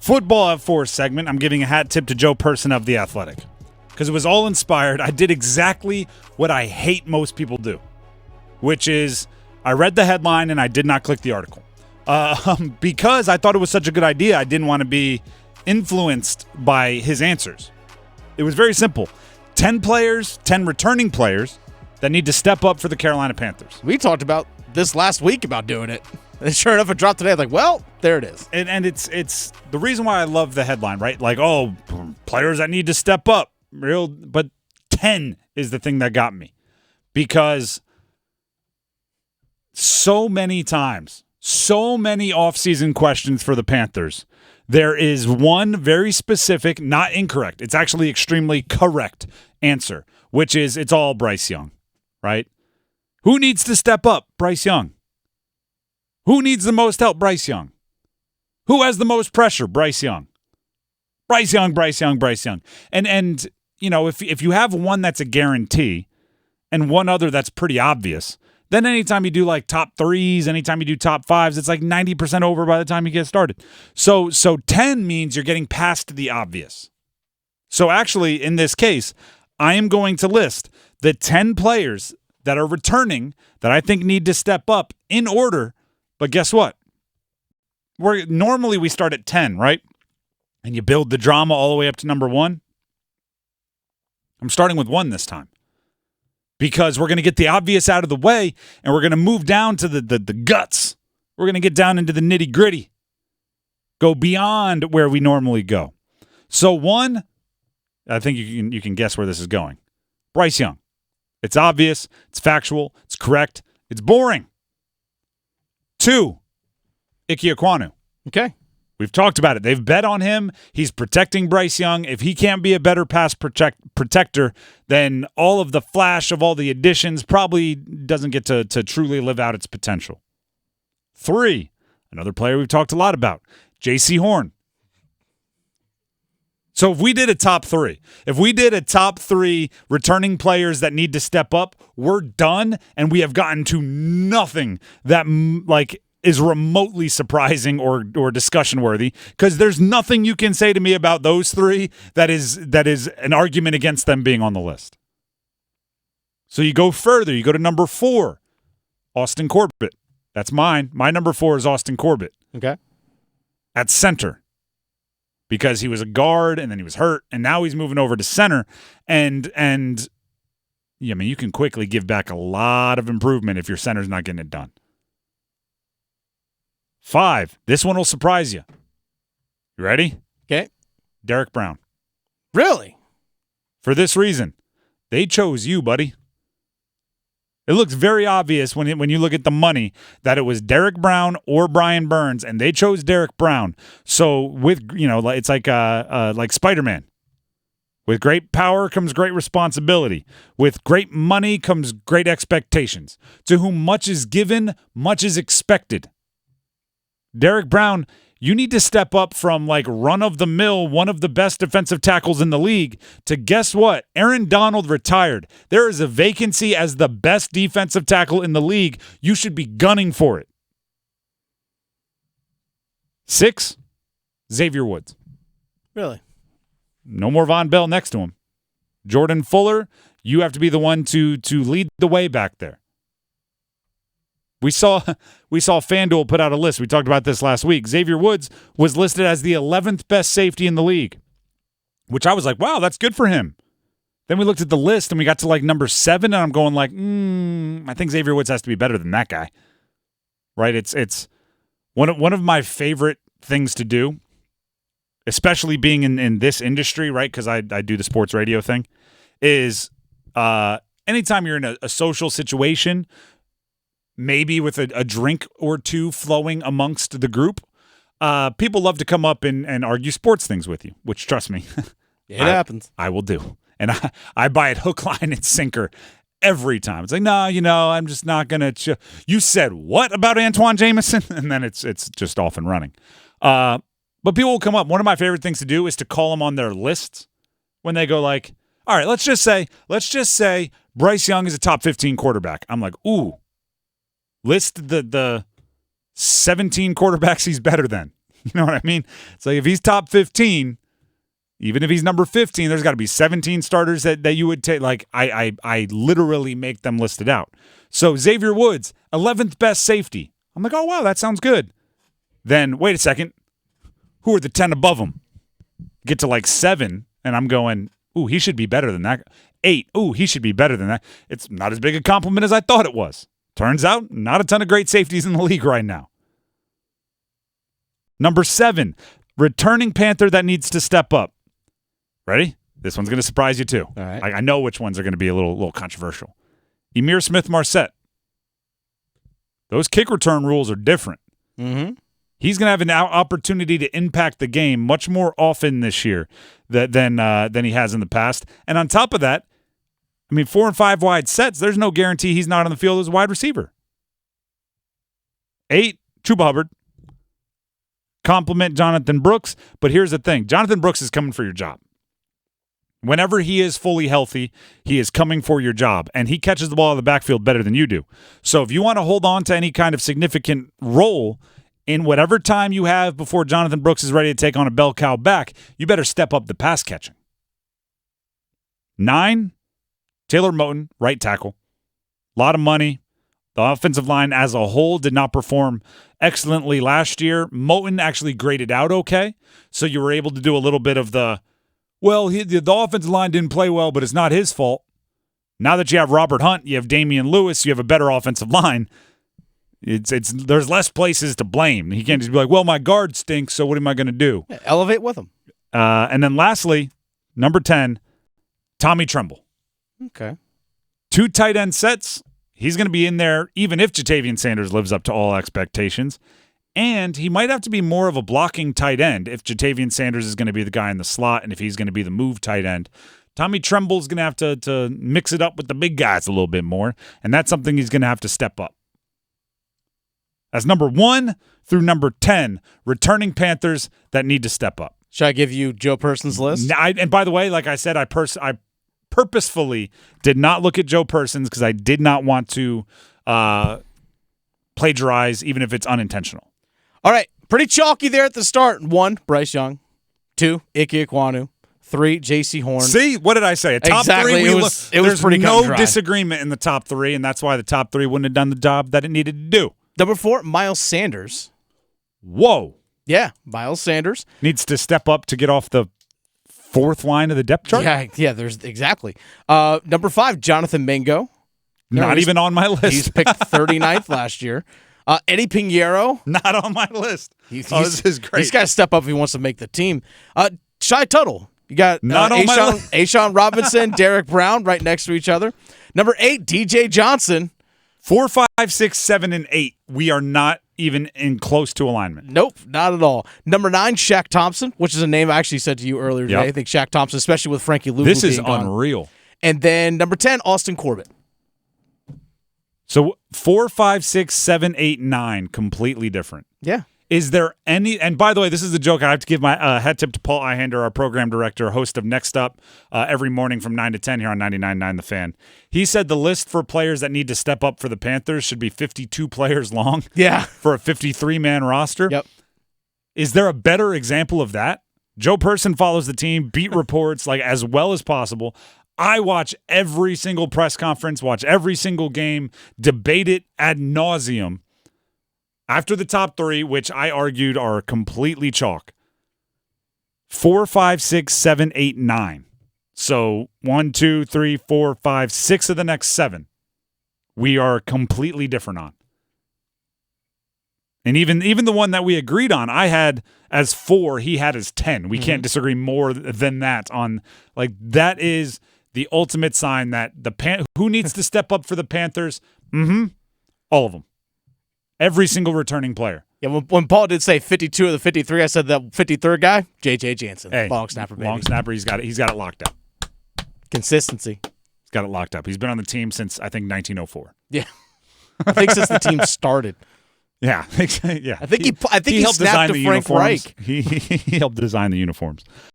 Football at 4 segment, I'm giving a hat tip to Joe Person of The Athletic because it was all inspired. I did exactly what I hate most people do, which is I read the headline and I did not click the article because I thought it was such a good idea. I didn't want to be influenced by his answers. It was very simple. 10 players, 10 returning players that need to step up for the Carolina Panthers. We talked about this last week about doing it. And sure enough, it dropped today. I'm like, well, there it is. And it's the reason why I love the headline, right? Like, oh, players that need to step up. But 10 is the thing that got me. Because so many times, so many offseason questions for the Panthers, there is one very specific, not incorrect, it's actually extremely correct answer, which is it's all Bryce Young, right? Who needs to step up? Bryce Young. Who needs the most help? Bryce Young. Who has the most pressure? Bryce Young. Bryce Young, Bryce Young, Bryce Young. And you know, if you have one that's a guarantee and one other that's pretty obvious, then anytime you do like top threes, anytime you do top fives, it's like 90% over by the time you get started. So 10 means you're getting past the obvious. So actually, in this case, I am going to list the 10 players that are returning that I think need to step up in order. But guess what? Normally we start at 10, right? And you build the drama all the way up to number 1. I'm starting with 1 this time because we're going to get the obvious out of the way and we're going to move down to the guts. We're going to get down into the nitty gritty, go beyond where we normally go. So 1, I think you can guess where this is going. Bryce Young. It's obvious. It's factual. It's correct. It's boring. 2, Ike Ekwonu. Okay. We've talked about it. They've bet on him. He's protecting Bryce Young. If he can't be a better pass protector, then all of the flash of all the additions probably doesn't get to truly live out its potential. 3, another player we've talked a lot about, J.C. Horn. So if we did a top 3, returning players that need to step up, we're done, and we have gotten to nothing that is remotely surprising or discussion worthy, because there's nothing you can say to me about those 3 that is an argument against them being on the list. So you go further, you go to number 4, Austin Corbett. That's mine. My number 4 is Austin Corbett. Okay. At center. Because he was a guard and then he was hurt and now he's moving over to center and yeah, I mean, you can quickly give back a lot of improvement if your center's not getting it done. 5, this one will surprise you. You ready? Okay. Derek Brown. Really? For this reason, they chose you, buddy. It looks very obvious when you look at the money that it was Derek Brown or Brian Burns, and they chose Derek Brown. So with it's like Spider-Man. With great power comes great responsibility. With great money comes great expectations. To whom much is given, much is expected. Derek Brown, you need to step up from like run-of-the-mill, one of the best defensive tackles in the league, to guess what? Aaron Donald retired. There is a vacancy as the best defensive tackle in the league. You should be gunning for it. 6, Xavier Woods. Really? No more Von Bell next to him. Jordan Fuller, you have to be the one to lead the way back there. We saw FanDuel put out a list. We talked about this last week. Xavier Woods was listed as the 11th best safety in the league, which I was like, wow, that's good for him. Then we looked at the list and we got to like number 7, and I'm going like, I think Xavier Woods has to be better than that guy. Right? It's one of my favorite things to do, especially being in this industry, right? Because I do the sports radio thing, is anytime you're in a social situation, maybe with a drink or two flowing amongst the group, people love to come up and argue sports things with you, which, trust me, it happens. I will do. And I buy it hook, line, and sinker every time. It's like, no, I'm just not going to you said what about Antoine Jameson? And then it's just off and running. But people will come up. One of my favorite things to do is to call them on their lists when they go like, all right, let's just say Bryce Young is a top 15 quarterback. I'm like, ooh. List the 17 quarterbacks he's better than. You know what I mean? It's like if he's top 15, even if he's number 15, there's got to be 17 starters that you would take. Like, I literally make them listed out. So Xavier Woods, 11th best safety. I'm like, oh, wow, that sounds good. Then, wait a second. Who are the 10 above him? Get to like 7, and I'm going, ooh, he should be better than that. 8, ooh, he should be better than that. It's not as big a compliment as I thought it was. Turns out, not a ton of great safeties in the league right now. Number 7, returning Panther that needs to step up. Ready? This one's going to surprise you too. All right. I know which ones are going to be a little controversial. Emir Smith-Marset. Those kick return rules are different. Mm-hmm. He's going to have an opportunity to impact the game much more often this year than he has in the past. And on top of that, I mean, 4 and 5 wide sets, there's no guarantee he's not on the field as a wide receiver. 8, Chuba Hubbard. Compliment Jonathan Brooks, but here's the thing. Jonathan Brooks is coming for your job. Whenever he is fully healthy, he is coming for your job, and he catches the ball out of the backfield better than you do. So if you want to hold on to any kind of significant role in whatever time you have before Jonathan Brooks is ready to take on a bell cow back, you better step up the pass catching. 9, Taylor Moton, right tackle. A lot of money. The offensive line as a whole did not perform excellently last year. Moton actually graded out okay, so you were able to do a little bit of the offensive line didn't play well, but it's not his fault. Now that you have Robert Hunt, you have Damian Lewis, you have a better offensive line. There's less places to blame. He can't just be like, well, my guard stinks, so what am I going to do? Yeah, elevate with him. And then lastly, number 10, Tommy Tremble. Okay. 2 tight end sets. He's going to be in there even if Jatavian Sanders lives up to all expectations. And he might have to be more of a blocking tight end if Jatavian Sanders is going to be the guy in the slot and if he's going to be the move tight end. Tommy Tremble's going to have to mix it up with the big guys a little bit more, and that's something he's going to have to step up. That's number 1 through number 10, returning Panthers that need to step up. Should I give you Joe Person's list? And by the way, like I said, I purposefully did not look at Joe Persons because I did not want to plagiarize, even if it's unintentional. All right, pretty chalky there at the start. 1, Bryce Young. 2, Ike Ekwonu. 3, J.C. Horn. See, what did I say? A top exactly. 3. It was there's pretty no disagreement in the top 3, and that's why the top 3 wouldn't have done the job that it needed to do. Number 4, Miles Sanders. Whoa. Yeah, Miles Sanders. Needs to step up to get off the 4th line of the depth chart? Yeah, there's exactly. Number 5, Jonathan Mingo. Not even on my list. He's picked 39th last year. Eddie Pinheiro. Not on my list. This is great. He's got to step up if he wants to make the team. Shai Tuttle. You got Not on my list. Ashawn Robinson, Derek Brown right next to each other. Number 8, DJ Johnson. 4, 5, 6, 7, and 8. We are not even in close to alignment. Nope, not at all. Number 9, Shaq Thompson, which is a name I actually said to you earlier today. I think Shaq Thompson, especially with Frankie Luvu. This is gone. unreal. And then number 10, Austin Corbett. So 4, 5, 6, 7, 8, 9, completely different. Yeah. Is there any, and by the way, this is the joke. I have to give my head tip to Paul Ihander, our program director, host of Next Up every morning from 9 to 10 here on 99.9 The Fan. He said the list for players that need to step up for the Panthers should be 52 players long. Yeah. For a 53-man roster. Yep. Is there a better example of that? Joe Person follows the team, beat reports like as well as possible. I watch every single press conference, watch every single game, debate it ad nauseum. After the top 3, which I argued are completely chalk, 4, 5, 6, 7, 8, 9. So 1, 2, 3, 4, 5, 6 of the next 7 we are completely different on. And even the one that we agreed on, I had as 4, he had as 10. We can't disagree more than that on, like, that is the ultimate sign that who needs to step up for the Panthers? All of them. Every single returning player. Yeah, when Paul did say 52 of the 53, I said that 53rd guy, J.J. Jansen, long snapper, baby. Long snapper, he's got it locked up. Consistency. He's got it locked up. He's been on the team since, I think, 1904. Yeah. I think since the team started. Yeah. Yeah. I think he helped snapped design to the Frank uniforms. Reich. He helped design the uniforms.